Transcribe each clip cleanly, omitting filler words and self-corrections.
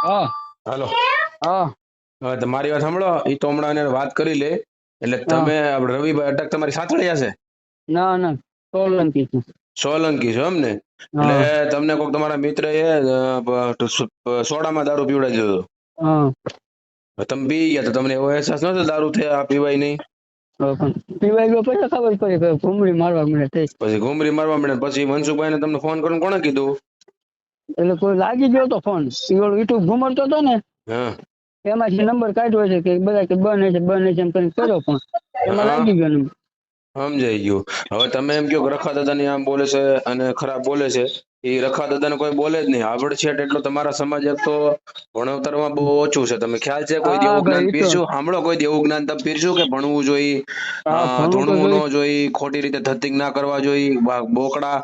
હા હાલો. હા હવે તમારી વાત સાંભળો. ઈ તો હમણાં એને વાત કરી લે. એટલે હા તમે આપણે રવિભાઈ અટક તમારી સાથળિયા છે? ના ના સોલંકી છું. સોલંકી છો એમ ને? એટલે હા તમને કોઈક તમારા મિત્ર એ સોડામાં દારૂ પીવડાવી દીધો. હા તમે પી ગયા તો તમને એવો અહેસાસ નતો દારૂ થયા પીવાય નહીં? પણ પીવાય ગયો પછી ખબર પડી કે ઘૂમડી મારવા મને થઈ. પછી ઘૂમરી મારવા મળે. પછી મનસુખભાઈ ને તમને ફોન કરીને કોણે કીધું? એટલે કોઈ લાગી ગયો તો ફોન ઈવડો યુટ્યુબ ઘુમડતો હતો ને હા એમાંથી નંબર કાઢ્યો છે કે બધા કે બને છે એમ કરીને કર્યો ફોન એમાં હા, લાગી ગયો નંબર. સમજાઈ ગયું. હવે તમે એમ કહો કે રખા દાદાની આમ બોલે છે અને ખરાબ બોલે છે. એ રખા દાદાને કોઈ બોલે જ નહીં. આવડ છે એટલો તમારા સમાજ એક તો ભણતરમાં બહુ ઓછું છે. તમે ખ્યાલ છે કોઈ હા દેવું જ્ઞાન ભાઈ એ તો પીરસ્યું? સાંભળો, કોઈ દેવું જ્ઞાન તમે પીરસ્યું કે ભણવું જોઈએ, હા ભણવું તો ધૂણવું જોઈ. ન જોઈએ, ખોટી રીતે ધતિંગ ના કરવા જોઈએ, બોકડા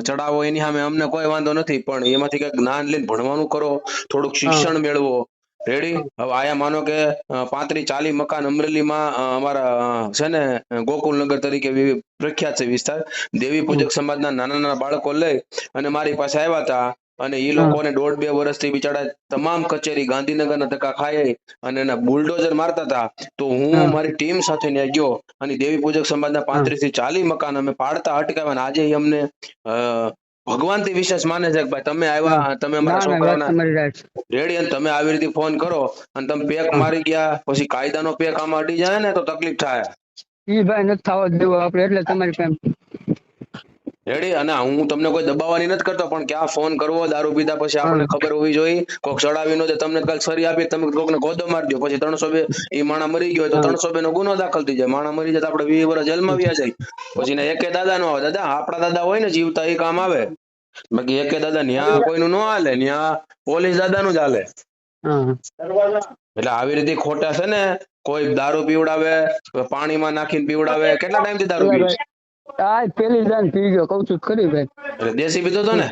ચડાવો, એની સામે અમને કોઈ વાંધો નથી, પણ એમાંથી કઈક જ્ઞાન લઈને ભણવાનું કરો, થોડુંક હા શિક્ષણ મેળવો. રેડી? હવે આયા માનો કે 35-40 મકાન અમરેલીમાં અમારા છે ને ગોકુલનગર તરીકે પ્રખ્યાત છે વિસ્તાર. દેવી પૂજક સમાજના નાના નાના બાળકો લઈ અને મારી પાસે આવ્યા હતા. અને એ હા લોકોને 1.5-2 વર્ષથી બિચારા તમામ કચેરી ગાંધીનગરના ધક્કા ખાઈ અને એના બુલડોઝર મારતા હતા. તો હું હા મારી ટીમ સાથે ત્યાં ગયો અને દેવી પૂજક સમાજના હા 35-40 મકાન અમે પાડતા અટકાવ્યા. આજે અમને ભગવાનથી વિશેષ માને છે કે ભાઈ તમે હા આવ્યા, તમે અમારા ના ના વાત છોકરાઓના તમારી રાઈટ. રેડી, અને તમે આવી રીતે ફોન કરો અને તમે પેક હા મારી ગયા, પછી કાયદાનો પેક આમાં અડી જાય ને તો તકલીફ થાય. ઈ ભાઈ નથી થવા દેવું આપડે એટલે તમારી પાસે. રેડી? અને હું તમને કોઈ દબાવવાની નથી કરતો, પણ ક્યાં ફોન કરવો દારૂ પીધા પછી હા આપણને ખબર હોવી જોઈએ. કોઈક ચડાવી નો દે, તમને કાલ સરી આપી તમે કોકને ગોદો મારી દો, પછી 302 એ માણા મરી ગયો હોય તો હા 302 નો ગુનો દાખલ થઈ જાય. માણા મરી જાય તો આપણે 20 વર્ષ જેલમાં વ્યા જાય. પછી ને એકે દાદા નો આવે. દાદા આપણા દાદા હોય ને જીવતા એ કામ આવે. બાકી એકે દાદા ન્યા કોઈનું ન હાલે, ન્યા પોલીસ દાદા નું જ હાલે. હા એટલે આવી રીતે ખોટા છે ને, કોઈ દારૂ પીવડાવે, પાણીમાં નાખીને પીવડાવે. કેટલા ટાઈમ થી દારૂ એટલે પીવું? ભાઈ આ પેલી જાન પી ગયો કઉ છું ખરી ભાઈ. એટલે દેશી પીતો હતો ને?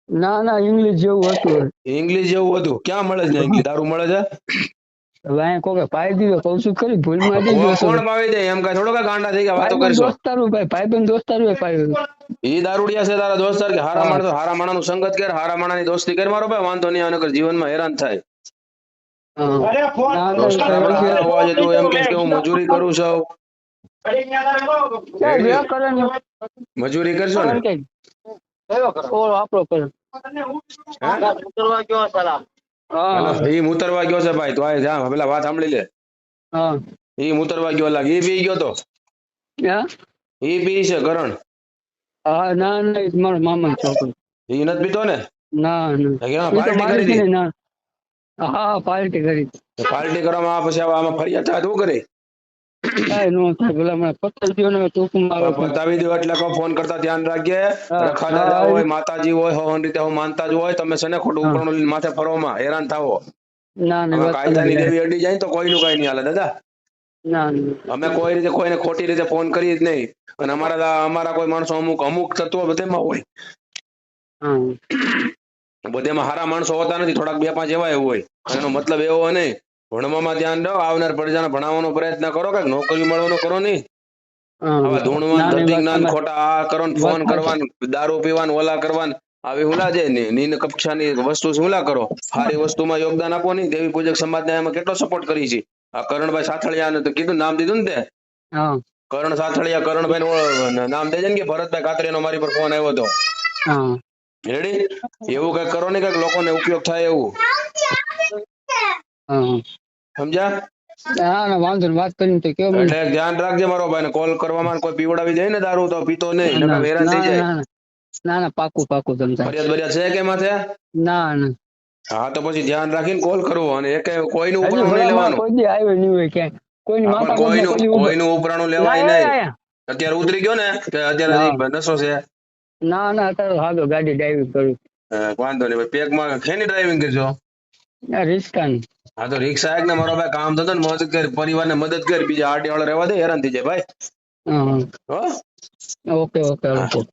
ના ના ઇંગ્લિશ જેવું હતું. ઇંગ્લિશ જેવું હતું? ક્યાં મળે છે ઇંગ્લિશ? દારૂ મળે છે? હવે અહીંયા કોકે પાઈ દીધો કઉ છું ખરી ભૂલમાં દઈ ગયો છો કોણ ભાઈ. પાવી દે? એમ કઈ થોડો કઈ ગાંડા થઈ ગયા વાતો ભાઈબંધ કરશો. દોસ્તારું ભાઈ ભાઈબંધ દોસ્તારું પાયું. ઈ દારૂડિયા છે તારા દોસ્તાર કે હારા હા માણસ? હારા માણસનું સંગત કર, હારા માણસની દોસ્તી કર મારો ભાઈ, વાંધો નહીં આવે, નકર જીવનમાં હેરાન થાય. હા ના દોસ્તાર આપડા ના હારા હોવા જોઈએ. તું એમ કહેશ કે હું મજૂરી કરું છું, ક્યાં રેડી? ગયા કરે ને મજૂરી કરશો ને? કારણ કે ઓળો આપણો કરે. હે? હાલો, હા ઈ મુતરવા ગયો છે ભાઈ. તો આ જા પેલા વાત સાંભળી લે. હા ઈ મુતરવા ગયો, લાગ ઈ પી ગયો તો. હા ઈ પી છે કરણ? હા ના ના ઈ મારો મામા છોકરો. ઈ નથી પીતો ને? ના ના એ તો પાર્ટી મારી કરી છે હતી. ને ના. હા પાર્ટી કરી. પાર્ટી કરવામાં પછી આમાં ફરિયાદ થાય તો શું કરે? કાંઈ નો થાય પેલા મને પત્તર થયો ને ટૂંકમાં આવે છે. પતાવી દો એટલે કહો. ફોન કરતા ધ્યાન રાખજે. હા રખા દાદા હા હોય, માતાજી હોય, હવન રીતે હું માનતા જ હોય. તમે છે ને ખોટું હા ઉપરણું લઈને માથે ફરવામાં હેરાન થાવો. ના ના આમાં વાત તમારી કાયદાની રાઈટ. દેવી અડી જાય ને તો કોઈનું કઈ નહીં હાલે દાદા. ના અમે કોઈ રીતે કોઈને ખોટી રીતે ફોન કરીએ જ નહીં. અને અમારા કોઈ માણસો અમુક તત્વો બધામાં હોય. હા બધામાં હારા માણસો હોતા નથી. થોડાક 2-5 એવા હોય. અને એનો મતલબ એવો હોય નહીં. ભણવામાં ધ્યાન દો. આવનાર પ્રજાને ભણાવવાનો પ્રયત્ન કરો. કઈક નોકરી મળવાનો કરો નહીં. હા આવા ધૂણવાન, ના ની વાત ધતિંગનાન, તમારી ખોટા આ કરો ને વાત ફોન સાચી. કરવાન, દારૂ પીવાન, ઓલા કરવાન, આવી હુલા છે નીન કક્ષાની વસ્તુ હુલા કરો. સારી વસ્તુમાં યોગદાન આપો નહીં. દેવી પૂજક સમાજને એમાં કેટલો સપોર્ટ કરી છે. આ કરણભાઈ સાથળિયાને તો કીધું, નામ દીધું ને તે હા કરણ સાથળિયા. કરણભાઈ નામ દેજે ને કે ભરતભાઈ કાતરીનો મારી પર ફોન આવ્યો હતો. હા રેડી? એવું કઈક કરો ને, કઈક લોકોને ઉપયોગ થાય એવું. હા સમજ્યા? ના ના વાંધો નહીં વાત કરીને તો કેવો મને. એટલે ધ્યાન રાખજે મારો ભાઈ. ને કોલ કરવામાં કોઈ પીવડાવી જાય ને દારૂ તો પીતો નહીં, ના નકર હેરાન થઈ ના જાય. ના ના ના પાકું પાકું સમજાય. ફરિયાદ બરિયાદ છે કે માથે? ના ના હા તો પછી ધ્યાન રાખીને કોલ કરવો. અને એકે કોઈનું હજુ ઉપરાણું નહીં ભલામણ લેવાનું. કોઈ દી આવ્યો નહીં હોય ક્યાંય કોઈની હા પણ માથાકૂટમાં કોઈ દી ઉભો કોઈનું ઉપરાણું ના લેવાય એ નહીં. આયા. અત્યારે ઉતરી ગયો ને કે અત્યારે હા હજી નશો છે? ના ના અત્યારે હાલો ગાડી ડ્રાઈવિંગ કરું. વાંધો નહીં. પેકમાં શેની ડ્રાઇવિંગ કરશો? આ રિસ્કાની. હા તો રિક્ષા એક ને મારો ભાઈ કામ થતો ને મદદ કર, પરિવારને મદદ કર. બીજા આડે વાળા રહેવા દે, હેરાન થઈ જાય ભાઈ. હા હો. ઓકે ઓકે હા. ઓકે.